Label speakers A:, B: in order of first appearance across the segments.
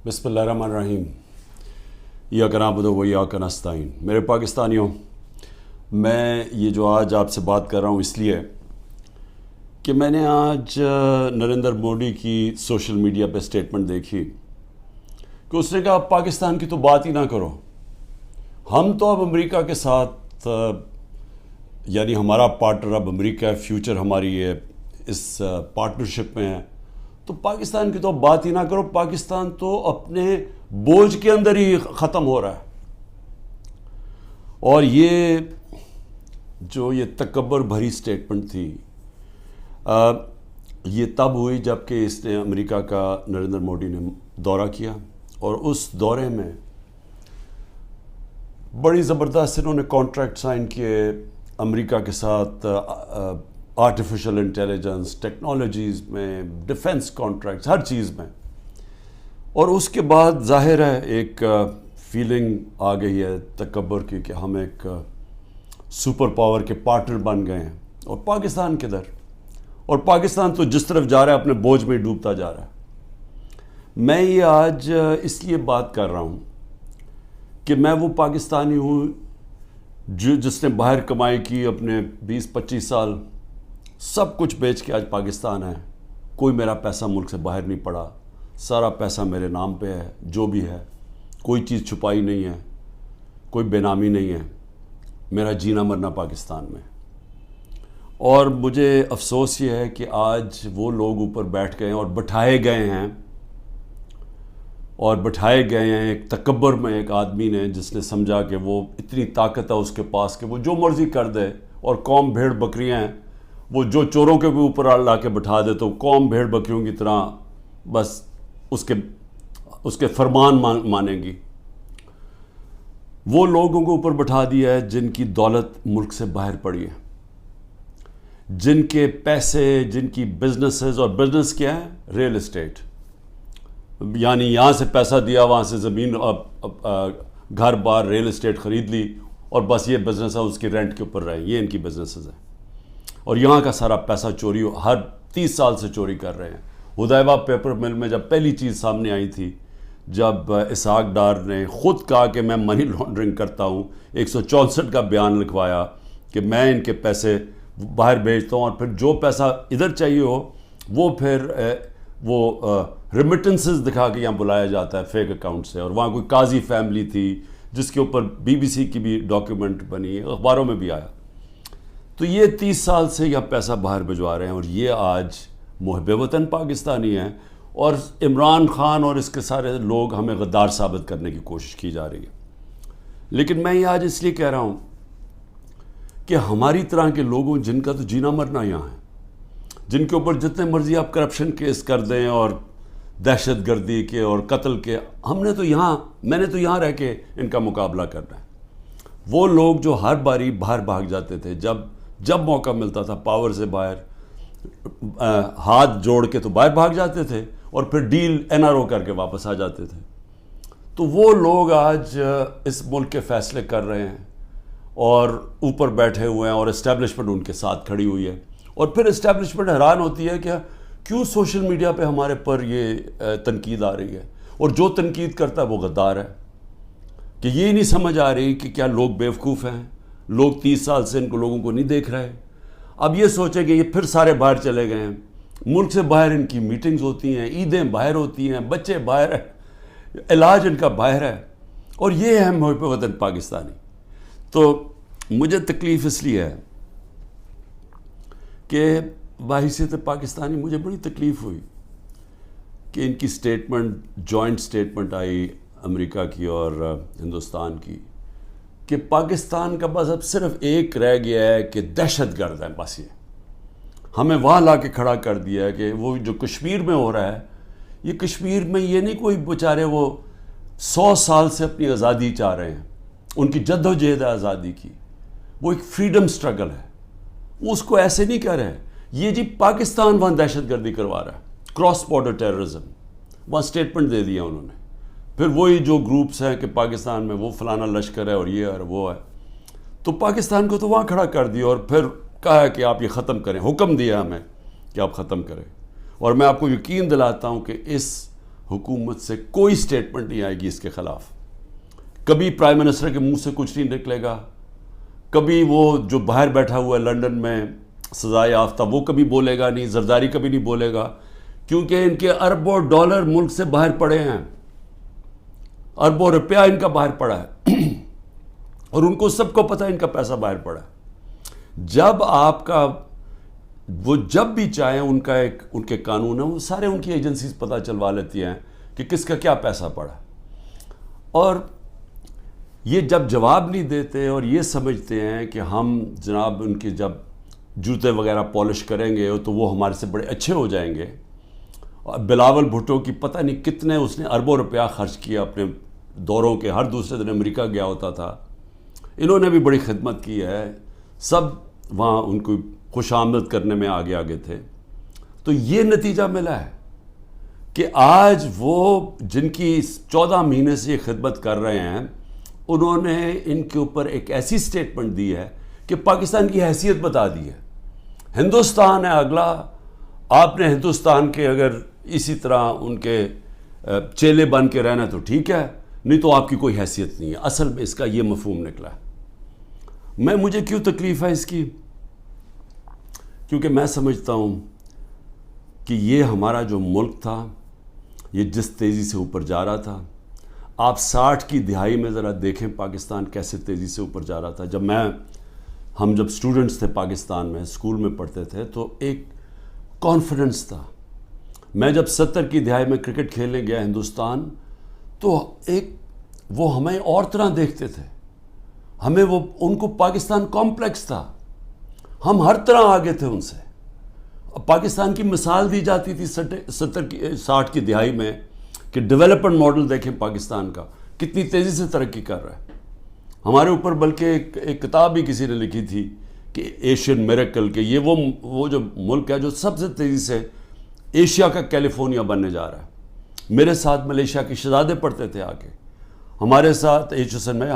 A: بسم اللہ الرحمن الرحیم۔ ایاک نعبد و ایاک نستعین۔ میرے پاکستانیوں، میں یہ جو آج آپ سے بات کر رہا ہوں اس لیے کہ میں نے آج نریندر مودی کی سوشل میڈیا پہ سٹیٹمنٹ دیکھی کہ اس نے کہا پاکستان کی تو بات ہی نہ کرو، ہم تو اب امریکہ کے ساتھ یعنی ہمارا پارٹنر اب امریکہ ہے، فیوچر ہماری ہے اس پارٹنرشپ میں ہے، تو پاکستان کی تو بات ہی نہ کرو، پاکستان تو اپنے بوجھ کے اندر ہی ختم ہو رہا ہے۔ اور یہ جو تکبر بھری سٹیٹمنٹ تھی یہ تب ہوئی جب کہ اس نے امریکہ کا نریندر مودی نے دورہ کیا، اور اس دورے میں بڑی زبردست انہوں نے کانٹریکٹ سائن کیے امریکہ کے ساتھ، آرٹیفیشل انٹیلیجنس، ٹیکنالوجیز میں، ڈیفنس کانٹریکٹس، ہر چیز میں۔ اور اس کے بعد ظاہر ہے ایک فیلنگ آ گئی ہے تکبر کی کہ ہم ایک سپر پاور کے پارٹنر بن گئے ہیں، اور پاکستان کدھر؟ اور پاکستان تو جس طرف جا رہا ہے اپنے بوجھ میں ڈوبتا جا رہا ہے۔ میں یہ آج اس لیے بات کر رہا ہوں کہ میں وہ پاکستانی ہوں جس نے باہر کمائی کی، اپنے 20-25 سال سب کچھ بیچ کے آج پاکستان ہے۔ کوئی میرا پیسہ ملک سے باہر نہیں پڑا، سارا پیسہ میرے نام پہ ہے، جو بھی ہے، کوئی چیز چھپائی نہیں ہے، کوئی بے نامی نہیں ہے، میرا جینا مرنا پاکستان میں۔ اور مجھے افسوس یہ ہے کہ آج وہ لوگ اوپر بیٹھ گئے ہیں اور بٹھائے گئے ہیں ایک تکبر میں ایک آدمی نے، جس نے سمجھا کہ وہ اتنی طاقت ہے اس کے پاس کہ وہ جو مرضی کر دے، اور قوم بھیڑ بکریاں ہیں، وہ جو چوروں کے بھی اوپر لا کے بٹھا دے تو قوم بھیڑ بکریوں کی طرح بس اس کے فرمان مانیں گی۔ وہ لوگوں کو اوپر بٹھا دیا ہے جن کی دولت ملک سے باہر پڑی ہے، جن کے پیسے، جن کی بزنسز، اور بزنس کیا ہے؟ ریل اسٹیٹ، یعنی یہاں سے پیسہ دیا، وہاں سے زمین، گھر بار، ریل اسٹیٹ خرید لی، اور بس یہ بزنس ہے، اس کی رینٹ کے اوپر رہے، یہ ان کی بزنسز ہیں۔ اور یہاں کا سارا پیسہ چوری ہر 30 سال سے چوری کر رہے ہیں۔ ہدیبہ پیپر مل میں جب پہلی چیز سامنے آئی تھی، جب اسحاق ڈار نے خود کہا کہ میں منی لانڈرنگ کرتا ہوں، 164 کا بیان لکھوایا کہ میں ان کے پیسے باہر بھیجتا ہوں، اور پھر جو پیسہ ادھر چاہیے ہو وہ پھر وہ ریمیٹنسز دکھا کے یہاں بلایا جاتا ہے فیک اکاؤنٹ سے۔ اور وہاں کوئی قاضی فیملی تھی جس کے اوپر BBC کی بھی ڈاکیومنٹ بنی، اخباروں میں بھی آیا۔ تو یہ 30 سال سے یہ پیسہ باہر بھجوا رہے ہیں، اور یہ آج محب وطن پاکستانی ہیں، اور عمران خان اور اس کے سارے لوگ ہمیں غدار ثابت کرنے کی کوشش کی جا رہی ہے۔ لیکن میں یہ آج اس لیے کہہ رہا ہوں کہ ہماری طرح کے لوگوں جن کا تو جینا مرنا یہاں ہے، جن کے اوپر جتنے مرضی آپ کرپشن کیس کر دیں اور دہشت گردی کے اور قتل کے، میں نے تو یہاں رہ کے ان کا مقابلہ کرنا ہے۔ وہ لوگ جو ہر باری باہر بھاگ جاتے تھے، جب موقع ملتا تھا پاور سے باہر ہاتھ جوڑ کے تو باہر بھاگ جاتے تھے، اور پھر ڈیل NRO کر کے واپس آ جاتے تھے۔ تو وہ لوگ آج اس ملک کے فیصلے کر رہے ہیں، اور اوپر بیٹھے ہوئے ہیں، اور اسٹیبلشمنٹ ان کے ساتھ کھڑی ہوئی ہے۔ اور پھر اسٹیبلشمنٹ حیران ہوتی ہے کہ کیوں سوشل میڈیا پہ ہمارے پر یہ تنقید آ رہی ہے، اور جو تنقید کرتا ہے وہ غدار ہے، کہ یہ نہیں سمجھ آ رہی کہ کیا لوگ بیوقوف ہیں، لوگ 30 سال سے ان کو لوگوں کو نہیں دیکھ رہے۔ اب یہ سوچیں کہ یہ پھر سارے باہر چلے گئے ہیں، ملک سے باہر ان کی میٹنگز ہوتی ہیں، عیدیں باہر ہوتی ہیں، بچے باہر ہیں، علاج ان کا باہر ہے، اور یہ ہے محب وطن پاکستانی۔ تو مجھے تکلیف اس لیے ہے کہ بحیثیت پاکستانی مجھے بڑی تکلیف ہوئی کہ ان کی سٹیٹمنٹ، جوائنٹ سٹیٹمنٹ آئی امریکہ کی اور ہندوستان کی، کہ پاکستان کا بس اب صرف ایک رہ گیا ہے کہ دہشت گرد ہے، بس یہ ہمیں وہاں لا کے کھڑا کر دیا ہے کہ وہ جو کشمیر میں ہو رہا ہے، یہ کشمیر میں یہ نہیں کوئی بیچارے وہ 100 سال سے اپنی آزادی چاہ رہے ہیں، ان کی جد و جہد ہے آزادی کی، وہ ایک فریڈم سٹرگل ہے، وہ اس کو ایسے نہیں کہہ رہے۔ یہ جی پاکستان وہاں دہشت گردی کروا رہا ہے، کراس بارڈر ٹیررزم، وہاں سٹیٹمنٹ دے دیا انہوں نے۔ پھر وہی جو گروپس ہیں کہ پاکستان میں وہ فلانا لشکر ہے اور یہ ہے وہ ہے، تو پاکستان کو تو وہاں کھڑا کر دیا، اور پھر کہا کہ آپ یہ ختم کریں، حکم دیا ہمیں کہ آپ ختم کریں۔ اور میں آپ کو یقین دلاتا ہوں کہ اس حکومت سے کوئی سٹیٹمنٹ نہیں آئے گی اس کے خلاف. کبھی پرائم منسٹر کے منہ سے کچھ نہیں نکلے گا, کبھی وہ جو باہر بیٹھا ہوا ہے لنڈن میں سزائے یافتہ وہ کبھی بولے گا نہیں, زرداری کبھی نہیں بولے گا, کیونکہ ان کے اربوں ڈالر ملک سے باہر پڑے ہیں, اربوں روپیہ ان کا باہر پڑا ہے اور ان کو سب کو پتہ ہے ان کا پیسہ باہر پڑا ہے. جب آپ کا وہ جب بھی چاہیں ان کے قانون ہیں وہ سارے ان کی ایجنسیز پتہ چلوا لیتی ہیں کہ کس کا کیا پیسہ پڑا. اور یہ جب جواب نہیں دیتے اور یہ سمجھتے ہیں کہ ہم جناب ان کے جب جوتے وغیرہ پالش کریں گے تو وہ ہمارے سے بڑے اچھے ہو جائیں گے. اور بلاول بھٹو کی پتہ نہیں کتنے اس نے اربوں روپیہ خرچ کیا اپنے دوروں کے, ہر دوسرے دن امریکہ گیا ہوتا تھا. انہوں نے بھی بڑی خدمت کی ہے, سب وہاں ان کو خوش آمد کرنے میں آگے تھے. تو یہ نتیجہ ملا ہے کہ آج وہ جن کی 14 مہینے سے یہ خدمت کر رہے ہیں انہوں نے ان کے اوپر ایک ایسی سٹیٹمنٹ دی ہے کہ پاکستان کی حیثیت بتا دی ہے. ہندوستان ہے اگلا, آپ نے ہندوستان کے اگر اسی طرح ان کے چیلے بن کے رہنا تو ٹھیک ہے, نہیں تو آپ کی کوئی حیثیت نہیں ہے. اصل میں اس کا یہ مفہوم نکلا ہے. مجھے کیوں تکلیف ہے اس کی؟ کیونکہ میں سمجھتا ہوں کہ یہ ہمارا جو ملک تھا یہ جس تیزی سے اوپر جا رہا تھا, آپ 60 کی دہائی میں ذرا دیکھیں پاکستان کیسے تیزی سے اوپر جا رہا تھا. ہم جب اسٹوڈنٹس تھے پاکستان میں, اسکول میں پڑھتے تھے تو ایک کانفیڈنس تھا. میں جب 70 کی دہائی میں کرکٹ کھیلنے گیا ہندوستان تو وہ ہمیں اور طرح دیکھتے تھے, ہمیں ان کو پاکستان کمپلیکس تھا, ہم ہر طرح آگے تھے ان سے. پاکستان کی مثال دی جاتی تھی 60 کی دہائی میں کہ ڈیولپمنٹ ماڈل دیکھیں پاکستان کا کتنی تیزی سے ترقی کر رہا ہے. ہمارے اوپر بلکہ ایک کتاب بھی کسی نے لکھی تھی کہ ایشین میریکل, کہ یہ وہ جو ملک ہے جو سب سے تیزی سے ایشیا کا کیلیفورنیا بننے جا رہا ہے. میرے ساتھ ملیشیا کے شہزادے پڑھتے تھے آگے, ہمارے ساتھ HSN میں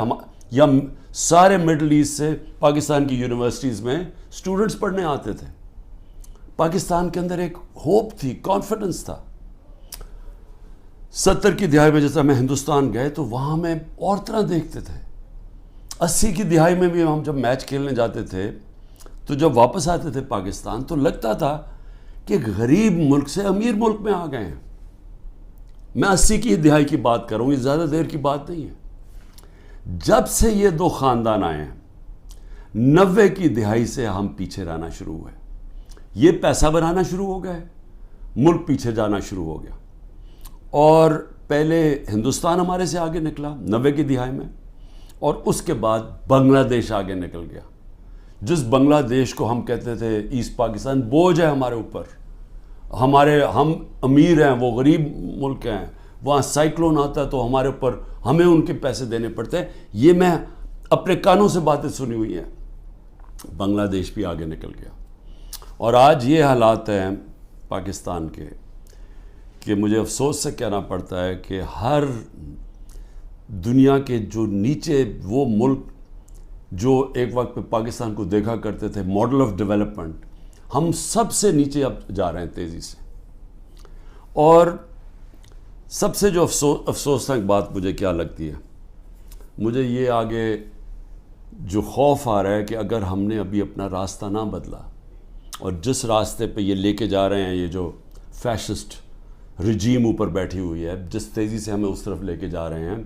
A: یا سارے مڈل ایسٹ سے پاکستان کی یونیورسٹیز میں اسٹوڈنٹس پڑھنے آتے تھے. پاکستان کے اندر ایک ہوپ تھی, کانفیڈنس تھا. 70 کی دہائی میں جیسا میں ہندوستان گئے تو وہاں میں اور طرح دیکھتے تھے. 80 کی دہائی میں بھی ہم جب میچ کھیلنے جاتے تھے تو جب واپس آتے تھے پاکستان تو لگتا تھا کہ غریب ملک سے امیر ملک میں آ گئے ہیں. میں 80 کی دہائی کی بات کروں, یہ زیادہ دیر کی بات نہیں ہے. جب سے یہ دو خاندان آئے ہیں 90 کی دہائی سے ہم پیچھے رہنا شروع ہوئے. یہ پیسہ بنانا شروع ہو گئے, ملک پیچھے جانا شروع ہو گیا. اور پہلے ہندوستان ہمارے سے آگے نکلا 90 کی دہائی میں, اور اس کے بعد بنگلہ دیش آگے نکل گیا. جس بنگلہ دیش کو ہم کہتے تھے ایسٹ پاکستان, بوجھ ہے ہمارے اوپر, ہم امیر ہیں, وہ غریب ملک ہیں, وہاں سائیکلون آتا ہے تو ہمارے اوپر ہمیں ان کے پیسے دینے پڑتے ہیں. یہ میں اپنے کانوں سے باتیں سنی ہوئی ہیں. بنگلہ دیش بھی آگے نکل گیا. اور آج یہ حالات ہیں پاکستان کے کہ مجھے افسوس سے کہنا پڑتا ہے کہ ہر دنیا کے جو نیچے وہ ملک جو ایک وقت پہ پاکستان کو دیکھا کرتے تھے ماڈل آف ڈیولپمنٹ, ہم سب سے نیچے اب جا رہے ہیں تیزی سے. اور سب سے جو افسوسناک بات مجھے کیا لگتی ہے, مجھے یہ آگے جو خوف آ رہا ہے کہ اگر ہم نے ابھی اپنا راستہ نہ بدلا اور جس راستے پہ یہ لے کے جا رہے ہیں, یہ جو فیشسٹ رجیم اوپر بیٹھی ہوئی ہے, جس تیزی سے ہمیں اس طرف لے کے جا رہے ہیں,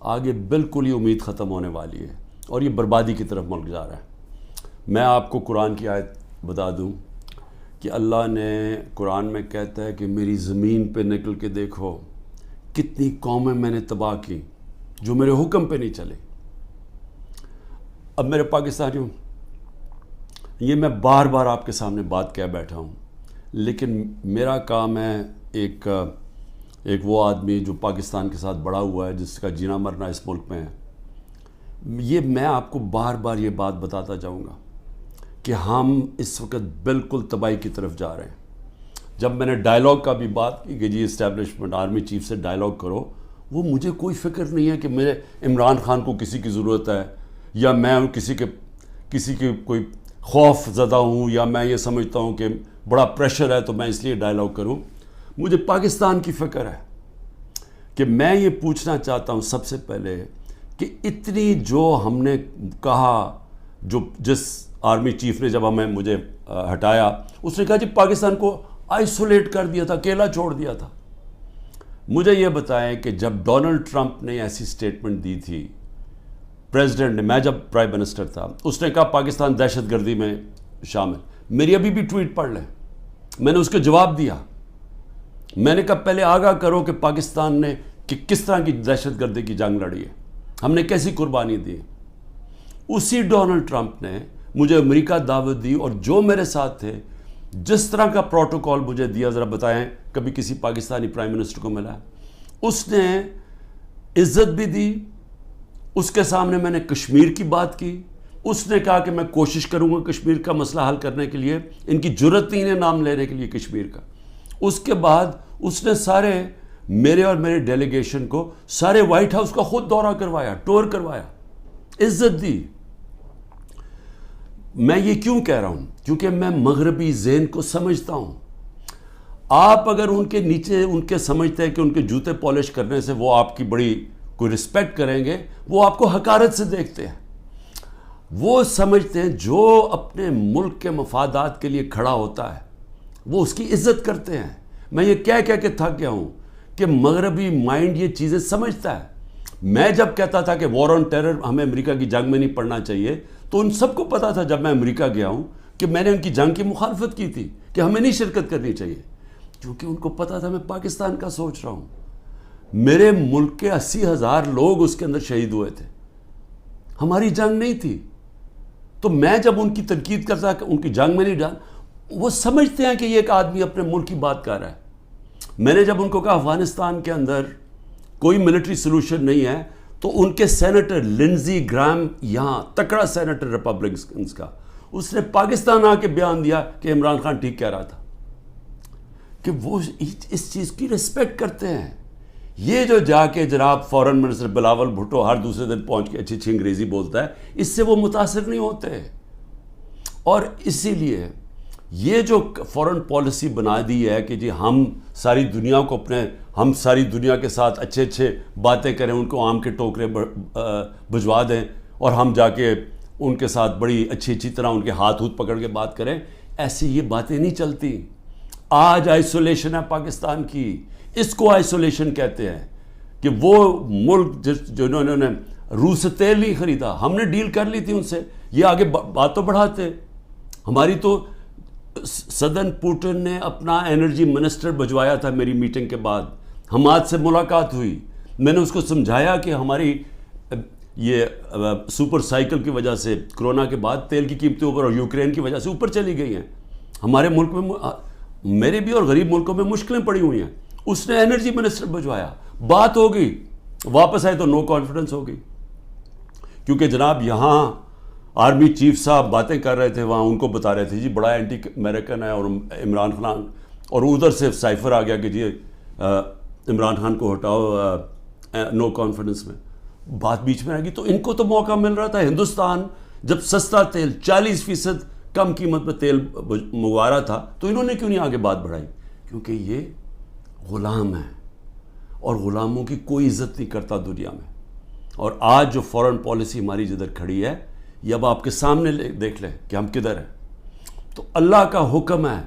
A: آگے بالکل ہی امید ختم ہونے والی ہے اور یہ بربادی کی طرف ملک جا رہا ہے. میں آپ کو قرآن کی آیت بتا دوں کہ اللہ نے قرآن میں کہتا ہے کہ میری زمین پہ نکل کے دیکھو کتنی قومیں میں نے تباہ کی جو میرے حکم پہ نہیں چلے. اب میرے پاکستانیوں, یہ میں بار بار آپ کے سامنے بات کہہ بیٹھا ہوں, لیکن میرا کام ہے ایک وہ آدمی جو پاکستان کے ساتھ بڑا ہوا ہے, جس کا جینا مرنا اس ملک میں ہے, یہ میں آپ کو بار بار یہ بات بتاتا جاؤں گا کہ ہم اس وقت بالکل تباہی کی طرف جا رہے ہیں. جب میں نے ڈائلاگ کا بھی بات کی کہ جی اسٹیبلشمنٹ آرمی چیف سے ڈائلاگ کرو, وہ مجھے کوئی فکر نہیں ہے کہ میرے عمران خان کو کسی کی ضرورت ہے یا میں کسی کے کوئی خوف زدہ ہوں یا میں یہ سمجھتا ہوں کہ بڑا پریشر ہے تو میں اس لیے ڈائلاگ کروں. مجھے پاکستان کی فکر ہے, کہ میں یہ پوچھنا چاہتا ہوں سب سے پہلے کہ اتنی جو ہم نے کہا، جس آرمی چیف نے جب مجھے ہٹایا، اس نے کہا جی پاکستان کو آئسولیٹ کر دیا تھا، اکیلا چھوڑ دیا تھا. مجھے یہ بتائیں کہ جب ڈونلڈ ٹرمپ نے ایسی سٹیٹمنٹ دی تھی، پریزیڈنٹ نے، میں جب پرائم منسٹر تھا، اس نے کہا پاکستان دہشت گردی میں شامل. میری ابھی بھی ٹویٹ پڑھ لیں، میں نے اس کے جواب دیا. میں نے کہا پہلے آگاہ کرو کہ پاکستان نے کس طرح کی دہشت گردی کی جنگ لڑی ہے، ہم نے کیسی قربانی دی. اسی ڈونلڈ ٹرمپ نے مجھے امریکہ دعوت دی، اور جو میرے ساتھ تھے، جس طرح کا پروٹوکول مجھے دیا، ذرا بتائیں کبھی کسی پاکستانی پرائم منسٹر کو ملا؟ اس نے عزت بھی دی. اس کے سامنے میں نے کشمیر کی بات کی. اس نے کہا کہ میں کوشش کروں گا کشمیر کا مسئلہ حل کرنے کے لیے. ان کی جرت نہیں ہے نام لینے کے لیے کشمیر کا. اس کے بعد اس نے سارے میرے اور میرے ڈیلیگیشن کو سارے وائٹ ہاؤس کا خود دورہ کروایا، ٹور کروایا، عزت دی. میں یہ کیوں کہہ رہا ہوں؟ کیونکہ میں مغربی ذہن کو سمجھتا ہوں. آپ اگر ان کے نیچے ان کے سمجھتے ہیں کہ ان کے جوتے پالش کرنے سے وہ آپ کی بڑی کوئی رسپیکٹ کریں گے، وہ آپ کو حقارت سے دیکھتے ہیں. وہ سمجھتے ہیں جو اپنے ملک کے مفادات کے لیے کھڑا ہوتا ہے وہ اس کی عزت کرتے ہیں. میں یہ کہہ کے تھک گیا ہوں کہ مغربی مائنڈ یہ چیزیں سمجھتا ہے. میں جب کہتا تھا کہ وار آن ٹیرر ہمیں امریکہ کی جنگ میں نہیں پڑنا چاہیے، تو ان سب کو پتا تھا جب میں امریکہ گیا ہوں کہ میں نے ان کی جنگ کی مخالفت کی تھی کہ ہمیں نہیں شرکت کرنی چاہیے، کیونکہ ان کو پتا تھا میں پاکستان کا سوچ رہا ہوں. میرے ملک کے 80,000 لوگ اس کے اندر شہید ہوئے تھے، ہماری جنگ نہیں تھی. تو میں جب ان کی تنقید کرتا کہ ان کی جنگ میں نہیں جان، وہ سمجھتے ہیں کہ یہ ایک آدمی اپنے ملک کی بات کر رہا ہے. میں نے جب ان کو کہا افغانستان کے اندر کوئی ملٹری سلوشن نہیں ہے، تو ان کے سینیٹر لنزی گرام، یہاں تکڑا سینیٹر ریپبلکنز کا، اس نے پاکستان آ کے بیان دیا کہ عمران خان ٹھیک کہہ رہا تھا، کہ وہ اس چیز کی رسپیکٹ کرتے ہیں. یہ جو جا کے جناب فورن منسٹر بلاول بھٹو ہر دوسرے دن پہنچ کے اچھی انگریزی بولتا ہے، اس سے وہ متاثر نہیں ہوتے. اور اسی لیے یہ جو فورن پالیسی بنا دی ہے کہ جی ہم ساری دنیا کو ہم ساری دنیا کے ساتھ اچھے باتیں کریں، ان کو آم کے ٹوکرے بھجوا دیں، اور ہم جا کے ان کے ساتھ بڑی اچھی طرح ان کے ہاتھ پکڑ کے بات کریں، ایسی یہ باتیں نہیں چلتی. آج آئسولیشن ہے پاکستان کی، اس کو آئسولیشن کہتے ہیں. کہ وہ ملک جنہوں نے روس سے تیل نہیں خریدا، ہم نے ڈیل کر لی تھی ان سے، یہ آگے بات تو بڑھاتے. ہماری تو صدر پوٹن نے اپنا انرجی منسٹر بھجوایا تھا میری میٹنگ کے بعد. حماد سے ملاقات ہوئی، میں نے اس کو سمجھایا کہ ہماری یہ سپر سائیکل کی وجہ سے کرونا کے بعد تیل کی قیمتیں اوپر، اور یوکرین کی وجہ سے اوپر چلی گئی ہیں. ہمارے ملک میں، میرے بھی اور غریب ملکوں میں مشکلیں پڑی ہوئی ہیں. اس نے انرجی منسٹر بھجوایا، بات ہو گئی، واپس آئے تو نو کانفیڈنس ہو گئی. کیونکہ جناب یہاں آرمی چیف صاحب باتیں کر رہے تھے، وہاں ان کو بتا رہے تھے جی بڑا اینٹی امریکن ہے اور عمران خان، اور ادھر سے سائفر آ گیا کہ جی عمران خان کو ہٹاؤ نو کانفیڈنس میں. بات بیچ میں آ گئی. تو ان کو تو موقع مل رہا تھا. ہندوستان جب سستا تیل 40% کم قیمت پہ تیل منگوا رہا تھا، تو انہوں نے کیوں نہیں آگے بات بڑھائی؟ کیونکہ یہ غلام ہیں، اور غلاموں کی کوئی عزت نہیں کرتا دنیا میں. اور آج جو فورن پالیسی ہماری جدھر کھڑی ہے، یہ اب آپ کے سامنے دیکھ لیں کہ ہم کدھر ہیں. تو اللہ کا حکم ہے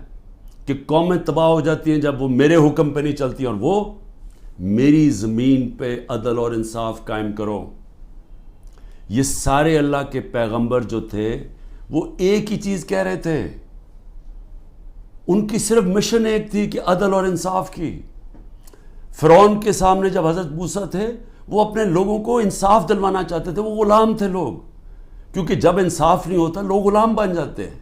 A: کہ قومیں تباہ ہو جاتی ہیں جب وہ میرے حکم پہ نہیں چلتی، اور وہ میری زمین پہ عدل اور انصاف قائم کرو. یہ سارے اللہ کے پیغمبر جو تھے وہ ایک ہی چیز کہہ رہے تھے. ان کی صرف مشن ایک تھی کہ عدل اور انصاف کی. فرعون کے سامنے جب حضرت موسیٰ تھے، وہ اپنے لوگوں کو انصاف دلوانا چاہتے تھے. وہ غلام تھے لوگ، کیونکہ جب انصاف نہیں ہوتا لوگ غلام بن جاتے ہیں.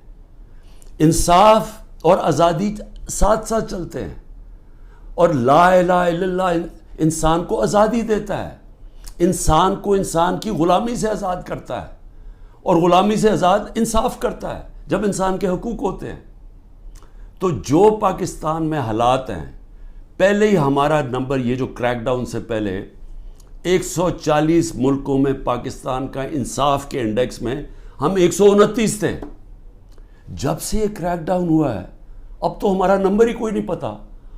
A: انصاف اور آزادی ساتھ ساتھ چلتے ہیں. اور لا الہ الا اللہ انسان کو آزادی دیتا ہے، انسان کو انسان کی غلامی سے آزاد کرتا ہے، اور غلامی سے آزاد انصاف کرتا ہے جب انسان کے حقوق ہوتے ہیں. تو جو پاکستان میں حالات ہیں، پہلے ہی ہمارا نمبر، یہ جو کریک ڈاؤن سے پہلے 140 ملکوں میں پاکستان کا انصاف کے انڈیکس میں ہم 129 تھے. جب سے یہ کریک ڈاؤن ہوا ہے، اب تو ہمارا نمبر ہی کوئی نہیں پتا.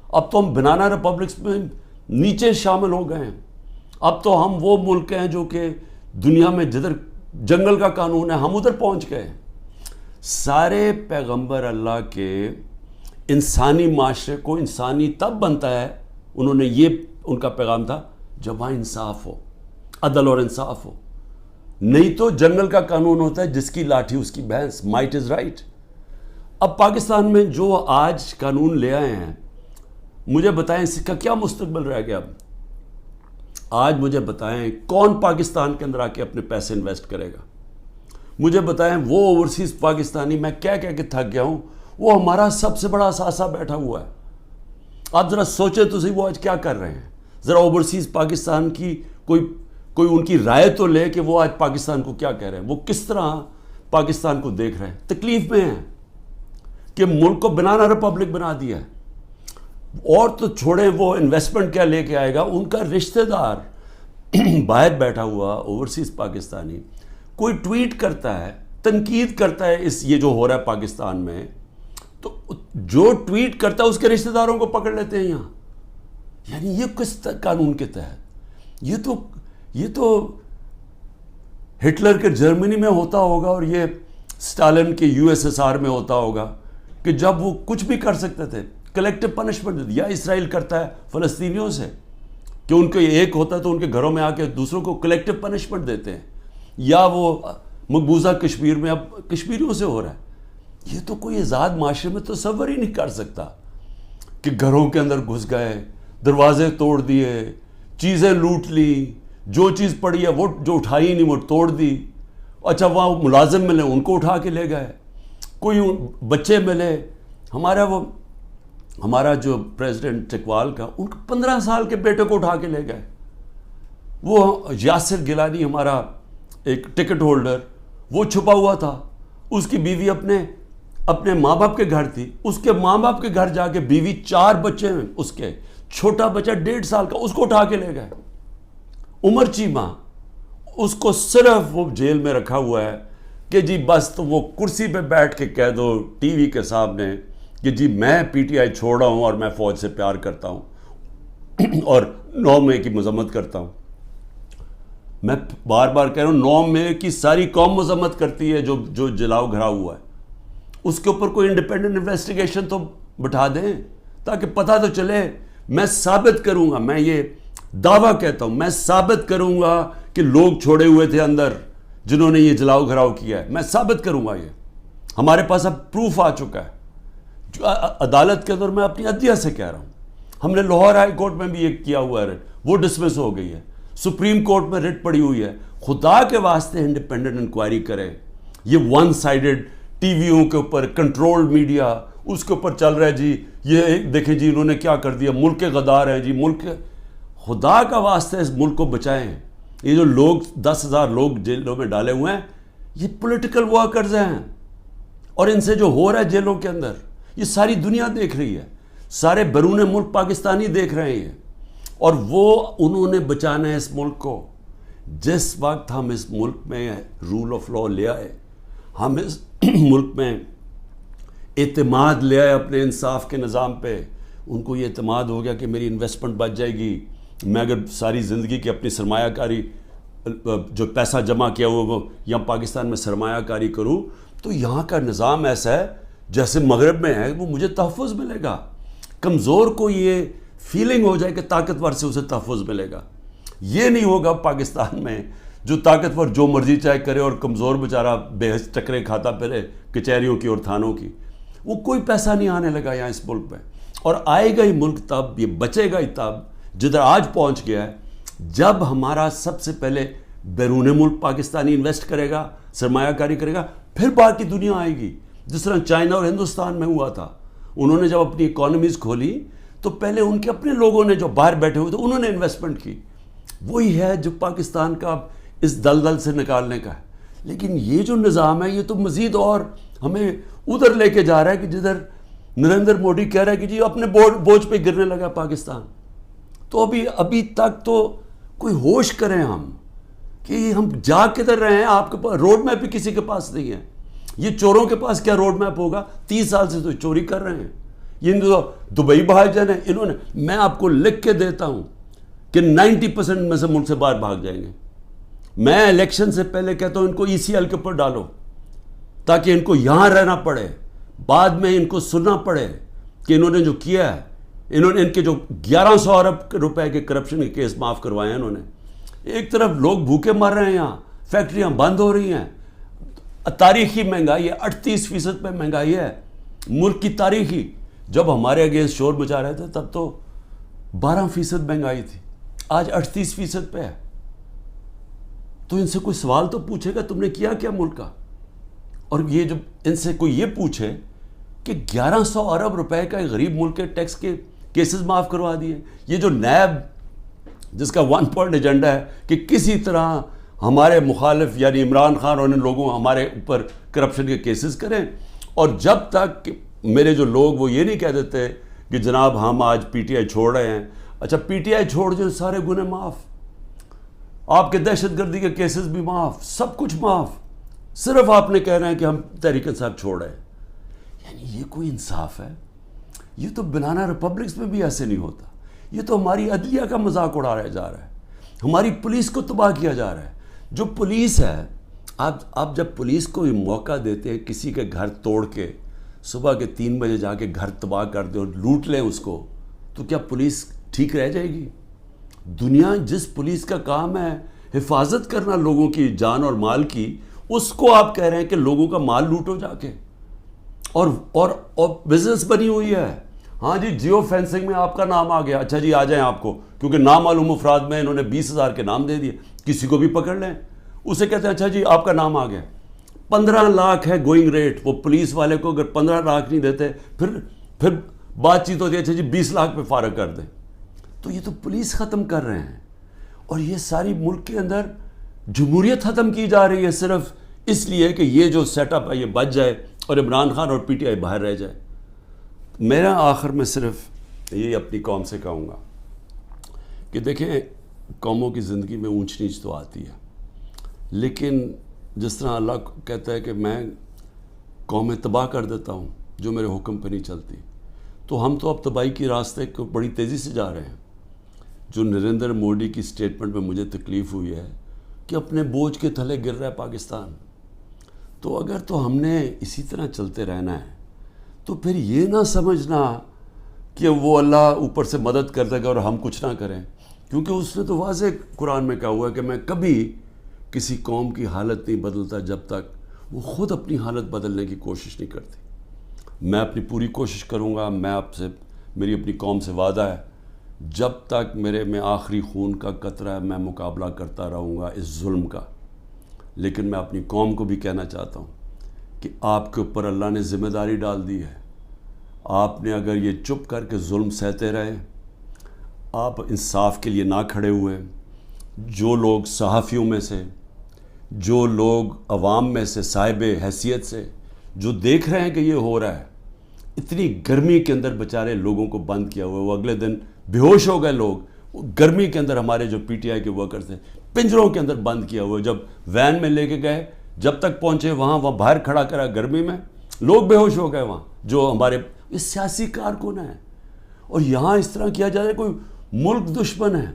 A: اب تو ہم بنانا ریپبلکس میں نیچے شامل ہو گئے ہیں. اب تو ہم وہ ملک ہیں جو کہ دنیا میں جدھر جنگل کا قانون ہے ہم ادھر پہنچ گئے ہیں. سارے پیغمبر اللہ کے انسانی معاشرے کو انسانی تب بنتا ہے, انہوں نے یہ ان کا پیغام تھا جب وہاں انصاف ہو, عدل اور انصاف ہو. نہیں تو جنگل کا قانون ہوتا ہے جس کی لاٹھی اس کی بھینس, مائٹ از رائٹ. اب پاکستان میں جو آج قانون لے آئے ہیں, مجھے بتائیں اس کا کیا مستقبل رہ گیا. اب آج مجھے بتائیں کون پاکستان کے اندر آ کے اپنے پیسے انویسٹ کرے گا. مجھے بتائیں وہ اوورسیز پاکستانی, میں کہہ کہہ کے تھک گیا ہوں, وہ ہمارا سب سے بڑا اثاثہ بیٹھا ہوا ہے. آپ ذرا سوچیں تو صحیح وہ آج کیا کر رہے ہیں. ذرا اوورسیز پاکستان کی کوئی ان کی رائے تو لے کہ وہ آج پاکستان کو کیا کہہ رہے ہیں, وہ کس طرح پاکستان کو دیکھ رہے ہیں. تکلیف میں ہیں کہ ملک کو بنانا ریپبلک بنا دیا ہے. اور تو چھوڑیں وہ انویسٹمنٹ کیا لے کے آئے گا, ان کا رشتہ دار باہر بیٹھا ہوا اوورسیز پاکستانی کوئی ٹویٹ کرتا ہے, تنقید کرتا ہے یہ جو ہو رہا ہے پاکستان میں, تو جو ٹویٹ کرتا ہے اس کے رشتہ داروں کو پکڑ لیتے ہیں یہاں. یعنی یہ کس قانون کے تحت؟ یہ تو ہٹلر کے جرمنی میں ہوتا ہوگا اور یہ اسٹالن کے USSR میں ہوتا ہوگا کہ جب وہ کچھ بھی کر سکتے تھے, کلیکٹیو پنشمنٹ. یا اسرائیل کرتا ہے فلسطینیوں سے کہ ان کو ایک ہوتا ہے تو ان کے گھروں میں آ کے دوسروں کو کلیکٹیو پنشمنٹ دیتے ہیں. یا وہ مقبوضہ کشمیر میں اب کشمیریوں سے ہو رہا ہے. یہ تو کوئی آزاد معاشرے میں تصور ہی نہیں کر سکتا کہ گھروں کے اندر گھس گئے, دروازے توڑ دیے, چیزیں لوٹ لی, جو چیز پڑی ہے وہ جو اٹھائی نہیں وہ توڑ دی. اچھا وہاں ملازم ملے ان کو اٹھا کے لے گئے, کوئی بچے ملے. ہمارا جو پریزیڈنٹ چکوال کا, ان کو 15 سال کے بیٹے کو اٹھا کے لے گئے. وہ یاسر گیلانی ہمارا ایک ٹکٹ ہولڈر, وہ چھپا ہوا تھا, اس کی بیوی اپنے ماں باپ کے گھر تھی, اس کے ماں باپ کے گھر جا کے بیوی 4 بچے ہیں اس کے, چھوٹا بچہ 1.5 سال کا, اس کو اٹھا کے لے گئے. عمر چیمہ, اس کو صرف وہ جیل میں رکھا ہوا ہے کہ جی بس تو وہ کرسی پہ بیٹھ کے کہہ دو ٹی وی کے سامنے کہ جی میں PTI چھوڑ رہا ہوں اور میں فوج سے پیار کرتا ہوں اور 9 مئی کی مذمت کرتا ہوں. میں بار بار کہہ رہا ہوں 9 مئی کی ساری قوم مذمت کرتی ہے جو جلاؤ گھرا ہوا ہے. اس کے اوپر کوئی انڈیپینڈنٹ انویسٹیگیشن تو بٹھا دیں تاکہ پتہ تو چلے. میں ثابت کروں گا, میں یہ دعویٰ کہتا ہوں, میں ثابت کروں گا کہ لوگ چھوڑے ہوئے تھے اندر جنہوں نے یہ جلاؤ گھراؤ کیا ہے. میں ثابت کروں گا, یہ ہمارے پاس اب پروف آ چکا ہے. عدالت کے اندر میں اپنی عدلیہ سے کہہ رہا ہوں, ہم نے لاہور ہائی کورٹ میں بھی یہ کیا ہوا ہے, وہ ڈسمس ہو گئی ہے. سپریم کورٹ میں ریٹ پڑی ہوئی ہے. خدا کے واسطے انڈیپینڈنٹ انکوائری کرے. یہ ون سائیڈڈ ٹی ویوں کے اوپر کنٹرول میڈیا اس کے اوپر چل رہا ہے جی, یہ دیکھیں جی انہوں نے کیا کر دیا, ملک کے غدار ہیں جی, ملک خدا کا واسطے اس ملک کو بچائیں. یہ جو لوگ 10,000 لوگ جیلوں میں ڈالے ہوئے ہیں یہ پولیٹیکل ورکرز ہیں, اور ان سے جو ہو رہا ہے جیلوں کے اندر یہ ساری دنیا دیکھ رہی ہے, سارے بیرون ملک پاکستانی دیکھ رہے ہیں, اور وہ انہوں نے بچانا ہے اس ملک کو. جس وقت ہم اس ملک میں رول آف لا لے آئے, ہم اس ملک میں اعتماد لے آئے اپنے انصاف کے نظام پہ, ان کو یہ اعتماد ہو گیا کہ میری انویسٹمنٹ بچ جائے گی, میں اگر ساری زندگی کی اپنی سرمایہ کاری جو پیسہ جمع کیا ہوا وہ یہاں پاکستان میں سرمایہ کاری کروں تو یہاں کا نظام ایسا ہے جیسے مغرب میں ہے, وہ مجھے تحفظ ملے گا. کمزور کو یہ فیلنگ ہو جائے کہ طاقتور سے اسے تحفظ ملے گا. یہ نہیں ہوگا پاکستان میں, جو طاقتور جو مرضی چاہے کرے اور کمزور بیچارہ بے حس ٹکرے کھاتا پھرے کچہریوں کی اور تھانوں کی. وہ کوئی پیسہ نہیں آنے لگا یہاں اس ملک میں, اور آئے گا ہی ملک تب, یہ بچے گا ہی تب جدھر آج پہنچ گیا ہے, جب ہمارا سب سے پہلے بیرون ملک پاکستانی انویسٹ کرے گا, سرمایہ کاری کرے گا, پھر باقی دنیا آئے گی. جس طرح چائنا اور ہندوستان میں ہوا تھا, انہوں نے جب اپنی اکانومیز کھولی تو پہلے ان کے اپنے لوگوں نے جو باہر بیٹھے ہوئے تھے انہوں نے انویسٹمنٹ کی. وہی ہے جو پاکستان کا اس دلدل سے نکالنے کا ہے. لیکن یہ جو نظام ہے یہ تو مزید اور ہمیں ادھر لے کے جا رہا ہے کہ جدھر نریندر مودی کہہ رہا ہے کہ جی اپنے بوجھ پہ گرنے لگا پاکستان. تو ابھی تک تو کوئی ہوش کریں ہم کہ ہم جا کدھر رہے ہیں. آپ کے پاس روڈ میپ بھی کسی کے پاس نہیں ہے. یہ چوروں کے پاس کیا روڈ میپ ہوگا؟ 30 سال سے تو چوری کر رہے ہیں. یہ دبئی بھائی جان ہیں, انہوں نے, میں آپ کو لکھ کے دیتا ہوں کہ 90% میں سے ملک سے باہر بھاگ جائیں گے. میں الیکشن سے پہلے کہتا ہوں ان کو ECL کے اوپر ڈالو تاکہ ان کو یہاں رہنا پڑے, بعد میں ان کو سننا پڑے کہ انہوں نے جو کیا ہے, انہوں نے ان کے جو 1100 ارب روپے کے کرپشن کے کیس معاف کروائے ہیں انہوں نے. ایک طرف لوگ بھوکے مر رہے ہیں, یہاں فیکٹریاں بند ہو رہی ہیں, تاریخی مہنگائی ہے, 38% پہ مہنگائی ہے ملک کی تاریخی. جب ہمارے اگینسٹ شور مچا رہے تھے تب تو 12% مہنگائی تھی, آج 38% پہ ہے. تو ان سے کوئی سوال تو پوچھے گا تم نے کیا کیا ملک کا. اور یہ جب ان سے کوئی یہ پوچھے کہ 1100 ارب روپے کا ایک غریب ملک کے ٹیکس کے کیسز معاف کروا دیے, یہ جو نیب جس کا 1 پوائنٹ ایجنڈا ہے کہ کسی طرح ہمارے مخالف یعنی عمران خان اور ان لوگوں ہمارے اوپر کرپشن کے کیسز کریں, اور جب تک میرے جو لوگ وہ یہ نہیں کہہ دیتے کہ جناب ہم آج PTI چھوڑ رہے ہیں. اچھا PTI چھوڑ جو سارے گناہ معاف, آپ کے دہشت گردی کے کیسز بھی معاف, سب کچھ معاف, صرف آپ نے کہہ رہے ہیں کہ ہم تحریک انصاف چھوڑ رہے ہیں. یعنی یہ کوئی انصاف ہے؟ یہ تو بنانا ریپبلکس میں بھی ایسے نہیں ہوتا. یہ تو ہماری عدلیہ کا مذاق اڑایا جا رہا ہے, ہماری پولیس کو تباہ کیا جا رہا ہے. جو پولیس ہے, آپ جب پولیس کو یہ موقع دیتے ہیں کسی کے گھر توڑ کے صبح کے 3 بجے جا کے گھر تباہ کر دیں اور لوٹ لیں اس کو, تو کیا پولیس ٹھیک رہ جائے گی؟ دنیا جس پولیس کا کام ہے حفاظت کرنا لوگوں کی جان اور مال کی, اس کو آپ کہہ رہے ہیں کہ لوگوں کا مال لوٹو جا کے, اور بزنس بنی ہوئی ہے. ہاں جی جیو فینسنگ میں آپ کا نام آ گیا, اچھا جی آ جائیں آپ کو, کیونکہ نامعلوم افراد میں انہوں نے 20,000 کے نام دے دیے, کسی کو بھی پکڑ لیں, اسے کہتے ہیں اچھا جی آپ کا نام آ گیا. 15 لاکھ ہے گوئنگ ریٹ, وہ پولیس والے کو اگر 15 لاکھ نہیں دیتے پھر بات چیت ہوتی ہے اچھا جی 20 لاکھ پہ فارغ کر دیں. تو یہ تو پولیس ختم کر رہے ہیں, اور یہ ساری ملک کے اندر جمہوریت ختم کی جا رہی ہے صرف اس لیے کہ یہ جو سیٹ اپ ہے یہ بچ جائے اور عمران خان اور PTI باہر رہ جائے. میرا آخر میں صرف یہ اپنی قوم سے کہوں گا کہ دیکھیں قوموں کی زندگی میں اونچ نیچ تو آتی ہے, لیکن جس طرح اللہ کہتا ہے کہ میں قومیں تباہ کر دیتا ہوں جو میرے حکم پہ نہیں چلتی, تو ہم تو اب تباہی کی راستے کو بڑی تیزی سے جا رہے ہیں. جو نریندر مودی کی سٹیٹمنٹ میں مجھے تکلیف ہوئی ہے کہ اپنے بوجھ کے تھلے گر رہا ہے پاکستان, تو اگر تو ہم نے اسی طرح چلتے رہنا ہے تو پھر یہ نہ سمجھنا کہ وہ اللہ اوپر سے مدد کر دے گا اور ہم کچھ نہ کریں, کیونکہ اس نے تو واضح قرآن میں کہا ہوا ہے کہ میں کبھی کسی قوم کی حالت نہیں بدلتا جب تک وہ خود اپنی حالت بدلنے کی کوشش نہیں کرتی. میں اپنی پوری کوشش کروں گا, میں آپ سے, میری اپنی قوم سے وعدہ ہے, جب تک میرے میں آخری خون کا قطرہ ہے میں مقابلہ کرتا رہوں گا اس ظلم کا. لیکن میں اپنی قوم کو بھی کہنا چاہتا ہوں کہ آپ کے اوپر اللہ نے ذمہ داری ڈال دی ہے. آپ نے اگر یہ چپ کر کے ظلم سہتے رہے, آپ انصاف کے لیے نہ کھڑے ہوئے, جو لوگ صحافیوں میں سے, جو لوگ عوام میں سے صاحب حیثیت سے جو دیکھ رہے ہیں کہ یہ ہو رہا ہے, اتنی گرمی کے اندر بیچارے لوگوں کو بند کیا ہوا ہے, وہ اگلے دن بے ہوش ہو گئے لوگ, وہ گرمی کے اندر ہمارے جو PTI کے ورکرز تھے پنجروں کے اندر بند کیا ہوا ہے. جب وین میں لے کے گئے, جب تک پہنچے وہاں باہر کھڑا کرا گرمی میں, لوگ بے ہوش ہو گئے وہاں جو ہمارے یہ سیاسی کارکن ہیں. اور یہاں اس طرح کیا جا رہا ہے, کوئی ملک دشمن ہے.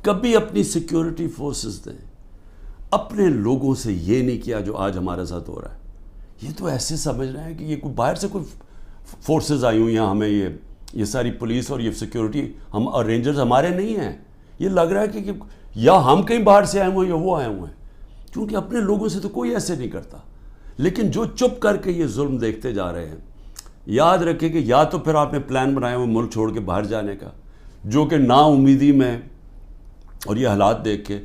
A: کبھی اپنی سیکیورٹی فورسز دیں, اپنے لوگوں سے یہ نہیں کیا جو آج ہمارے ساتھ ہو رہا ہے. یہ تو ایسے سمجھ رہے ہیں کہ یہ کوئی باہر سے کوئی فورسز آئی ہوئی ہیں, ہمیں یہ ساری پولیس اور یہ سیکیورٹی ہم اور رینجرز ہمارے نہیں ہیں. یہ لگ رہا ہے کہ یا ہم کہیں باہر سے آئے ہوئے ہیں یا وہ آئے ہوئے ہیں, کیونکہ اپنے لوگوں سے تو کوئی ایسے نہیں کرتا. لیکن جو چپ کر کے یہ ظلم دیکھتے جا رہے ہیں, یاد رکھیں کہ یا تو پھر آپ نے پلان بنایا ہوئے ملک چھوڑ کے باہر جانے کا, جو کہ نا امیدی میں اور یہ حالات دیکھ کے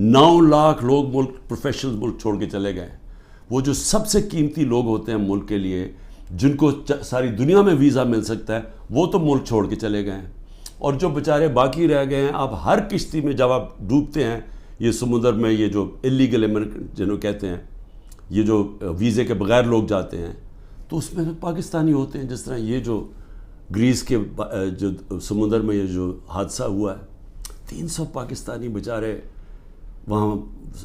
A: 9 لاکھ لوگ ملک پروفیشنل ملک چھوڑ کے چلے گئے. وہ جو سب سے قیمتی لوگ ہوتے ہیں ملک کے لیے, جن کو ساری دنیا میں ویزا مل سکتا ہے, وہ تو ملک چھوڑ کے چلے گئے ہیں. اور جو بیچارے باقی رہ گئے ہیں, آپ ہر کشتی میں جب آپ ڈوبتے ہیں یہ سمندر میں, یہ جو اللیگل امیگرنٹ جنہوں کہتے ہیں, یہ جو ویزے کے بغیر لوگ جاتے ہیں, تو اس میں پاکستانی ہوتے ہیں. جس طرح یہ جو گریس کے جو سمندر میں یہ جو حادثہ ہوا ہے, 300 پاکستانی بیچارے وہاں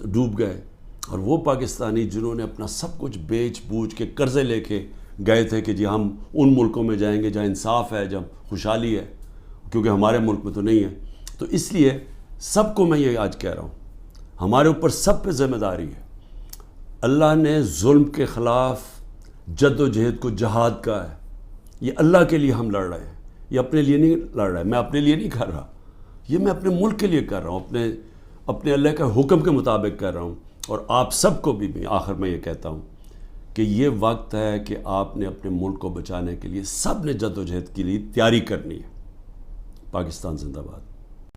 A: ڈوب گئے. اور وہ پاکستانی جنہوں نے اپنا سب کچھ بیچ بوجھ کے قرضے لے کے گئے تھے کہ جی ہم ان ملکوں میں جائیں گے جہاں انصاف ہے, جہاں خوشحالی ہے, کیونکہ ہمارے ملک میں تو نہیں ہے. تو اس لیے سب کو میں یہ آج کہہ رہا ہوں، ہمارے اوپر سب پہ ذمہ داری ہے۔ اللہ نے ظلم کے خلاف جد و جہد کو جہاد کہا ہے، یہ اللہ کے لیے ہم لڑ رہے ہیں، یہ اپنے لیے نہیں لڑ رہے، میں اپنے لیے نہیں کر رہا، یہ میں اپنے ملک کے لیے کر رہا ہوں، اپنے اللہ کے حکم کے مطابق کر رہا ہوں۔ اور آپ سب کو بھی آخر میں یہ کہتا ہوں کہ یہ وقت ہے کہ آپ نے اپنے ملک کو بچانے کے لیے سب نے جد و جہد کے لیے تیاری کرنی ہے۔ پاکستان زندہ باد۔